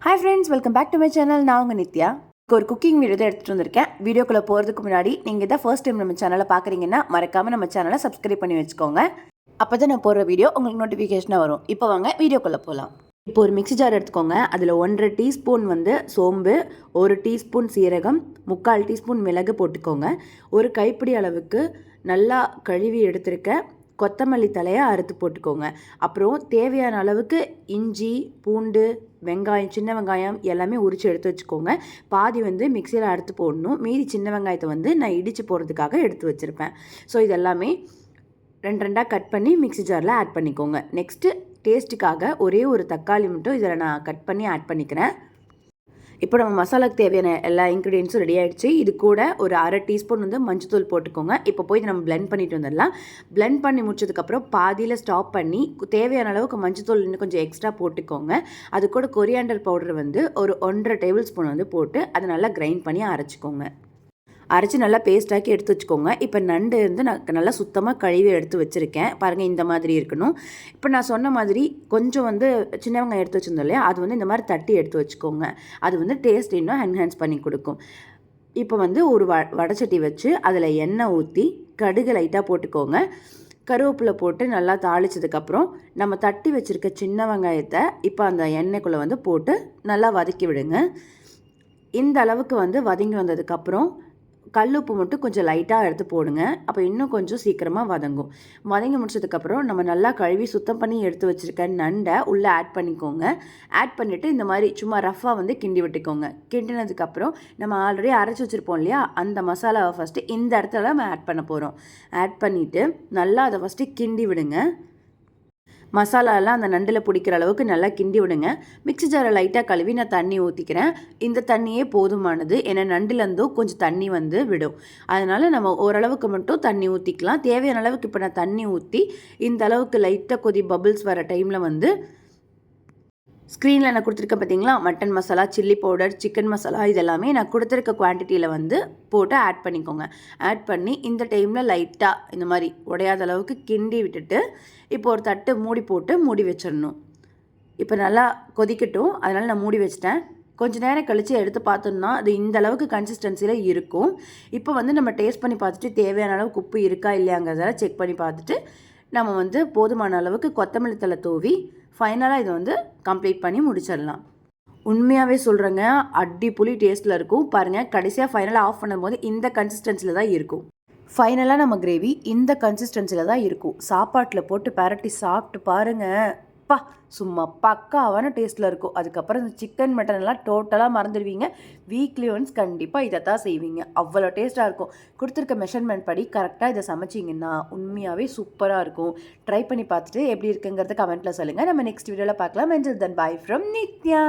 Hi friends, welcome back to my channel. நான் உங்கள் நித்யா. ஒரு குக்கிங் வீடியோ தான் எடுத்துகிட்டு வந்திருக்கேன். வீடியோக்குள்ளே போகிறதுக்கு முன்னாடி நீங்கள் தான் ஃபர்ஸ்ட் டைம் நம்ம சேனலை பார்க்குறீங்கன்னா மறக்காமல் நம்ம சேனலை சப்ஸ்கிரைப் பண்ணி வச்சுக்கோங்க. அப்போ தான் நான் போடுற வீடியோ உங்களுக்கு நோட்டிஃபிகேஷனாக வரும். இப்போ வாங்க வீடியோக்குள்ளே போகலாம். இப்போ ஒரு மிக்ஸி ஜார் எடுத்துக்கோங்க. அதில் 1.5 டீஸ்பூன் சோம்பு, 1 டீஸ்பூன் சீரகம், 3/4 டீஸ்பூன் மிளகு போட்டுக்கோங்க. ஒரு கைப்பிடி அளவுக்கு நல்லா கழுவி எடுத்துருக்க கொத்தமல்லி தலையை அறுத்து போட்டுக்கோங்க. அப்புறம் தேவையான அளவுக்கு இஞ்சி, பூண்டு, வெங்காயம், சின்ன வெங்காயம் எல்லாமே உரித்து எடுத்து வச்சுக்கோங்க. பாதி மிக்சியில் அறுத்து போடணும். மீதி சின்ன வெங்காயத்தை நான் இடித்து போடுறதுக்காக எடுத்து வச்சுருப்பேன். ஸோ இதெல்லாமே 2 கட் பண்ணி மிக்ஸி ஜாரில் ஆட் பண்ணிக்கோங்க. நெக்ஸ்ட்டு டேஸ்ட்டுக்காக ஒரே ஒரு தக்காளி மட்டும் இதில் நான் கட் பண்ணி ஆட் பண்ணிக்கிறேன். இப்போ நம்ம மசாலாக்கு தேவையான எல்லா இன்க்ரீடியன்ஸும் ரெடி ஆகிடுச்சு. இது கூட ஒரு 1/2 டீஸ்பூன் மஞ்சத்தூள் போட்டுக்கோங்க. இப்போ போய் நம்ம பிளெண்ட் பண்ணிட்டு வந்துடலாம். பிளெண்ட் பண்ணி முடிச்சதுக்கப்புறம் பாதியில் ஸ்டாப் பண்ணி தேவையான அளவுக்கு மஞ்சத்தூள் இன்னும் கொஞ்சம் எக்ஸ்ட்ரா போட்டுக்கோங்க. அது கூட கொரியாண்டர் பவுடர் ஒரு 1.5 டேபிள் ஸ்பூன் போட்டு அதை நல்லா கிரைண்ட் பண்ணி அரைச்சிக்கோங்க. அரைச்சி நல்லா பேஸ்ட்டாக்கி எடுத்து வச்சுக்கோங்க. இப்போ நண்டு நான் நல்லா சுத்தமாக கழுவி எடுத்து வச்சுருக்கேன். பாருங்கள், இந்த மாதிரி இருக்கணும். இப்போ நான் சொன்ன மாதிரி கொஞ்சம் சின்ன வெங்காயம் எடுத்து வச்சுருந்தோம் இல்லையா, அது இந்த மாதிரி தட்டி எடுத்து வச்சுக்கோங்க. அது டேஸ்ட் இன்னும் என்ஹான்ஸ் பண்ணி கொடுக்கும். இப்போ ஒரு வடைச்சட்டி வச்சு அதில் எண்ணெய் ஊற்றி கடுகு லைட்டாக போட்டுக்கோங்க. கருவேப்பிலை போட்டு நல்லா தாளித்ததுக்கப்புறம் நம்ம தட்டி வச்சுருக்க சின்ன வெங்காயத்தை இப்போ அந்த எண்ணெய்க்குள்ளே போட்டு நல்லா வதக்கி விடுங்க. இந்த அளவுக்கு வதங்கி வந்ததுக்கப்புறம் கல்லுப்பு மட்டும் கொஞ்சம் லைட்டாக எடுத்து போடுங்க. அப்போ இன்னும் கொஞ்சம் சீக்கிரமாக வதங்கும். வதங்கி முடிச்சதுக்கப்புறம் நம்ம நல்லா கழுவி சுத்தம் பண்ணி எடுத்து வச்சுருக்க நண்டை உள்ளே ஆட் பண்ணிக்கோங்க. ஆட் பண்ணிவிட்டு இந்த மாதிரி சும்மா ரஃபாக கிண்டி விட்டுக்கோங்க. கிண்டினதுக்கப்புறம் நம்ம ஆல்ரெடி அரைச்சி வச்சுருப்போம் இல்லையா, அந்த மசாலாவை ஃபஸ்ட்டு இந்த இடத்துல நம்ம ஆட் பண்ண போகிறோம். ஆட் பண்ணிவிட்டு நல்லா அதை ஃபஸ்ட்டு கிண்டி விடுங்க. மசாலாலாம் அந்த நண்டில் பிடிக்கிற அளவுக்கு நல்லா கிண்டி விடுங்க. மிக்ஸி ஜாரை லைட்டாக கழுவி நான் தண்ணி ஊற்றிக்கிறேன். இந்த தண்ணியே போதுமானது. ஏன்னா நண்டுலேருந்தும் கொஞ்சம் தண்ணி விடும். அதனால் நம்ம ஓரளவுக்கு மட்டும் தண்ணி ஊற்றிக்கலாம். தேவையான அளவுக்கு இப்போ நான் தண்ணி ஊற்றி இந்த அளவுக்கு லைட்டாக கொதி பபிள்ஸ் வர டைமில் ஸ்க்ரீனில் நான் கொடுத்துருக்கேன் பார்த்தீங்களா, mutton masala, chilli powder, chicken masala, இதெல்லாமே நான் கொடுத்துருக்க குவான்டிட்டியில் போட்டு ஆட் பண்ணிக்கோங்க. ஆட் பண்ணி இந்த டைமில் லைட்டாக இந்த மாதிரி உடையாத அளவுக்கு கிண்டி விட்டுட்டு இப்போ ஒரு தட்டு மூடி போட்டு மூடி வச்சிடணும். இப்போ நல்லா கொதிக்கட்டும், அதனால் நான் மூடி வச்சிட்டேன். கொஞ்சம் நேரம் கழித்து எடுத்து பார்த்தோம்னா அது இந்த அளவுக்கு கன்சிஸ்டன்சியில் இருக்கும். இப்போ நம்ம டேஸ்ட் பண்ணி பார்த்துட்டு தேவையான அளவுக்கு உப்பு இருக்கா இல்லையாங்கிறத செக் பண்ணி பார்த்துட்டு நம்ம போதுமான அளவுக்கு கொத்தமல்லி தழை தூவி ஃபைனலாக இதை கம்ப்ளீட் பண்ணி முடிச்சிடலாம். உண்மையாகவே சொல்கிறேங்க, அடிப்புளி டேஸ்ட்டில் இருக்கும். பாருங்கள், கடைசியாக ஃபைனலாக ஆஃப் பண்ணும்போது இந்த கன்சிஸ்டன்சியில் தான் இருக்கும். ஃபைனலாக நம்ம கிரேவி இந்த கன்சிஸ்டன்சியில் தான் இருக்கும். சாப்பாட்டில் போட்டு பரட்டி சாப்பிட்டு பாருங்கள், சும்மா பக்காவான டேஸ்ட்டில் இருக்கும். அதுக்கப்புறம் இந்த சிக்கன் மட்டன் எல்லாம் டோட்டலாக மறந்துடுவீங்க. வீக்லி ஒன்ஸ் கண்டிப்பாக இதை தான் செய்வீங்க. அவ்வளோ டேஸ்ட்டாக இருக்கும். கொடுத்துருக்க மெஷர்மெண்ட் படி கரெக்டாக இதை சமைச்சிங்கன்னா உண்மையாகவே சூப்பராக இருக்கும். ட்ரை பண்ணி பார்த்துட்டு எப்படி இருக்குங்கிறத கமெண்ட்டில் சொல்லுங்கள். நம்ம நெக்ஸ்ட் வீடியோவில் பார்க்கலாம். Until then by from Nithya.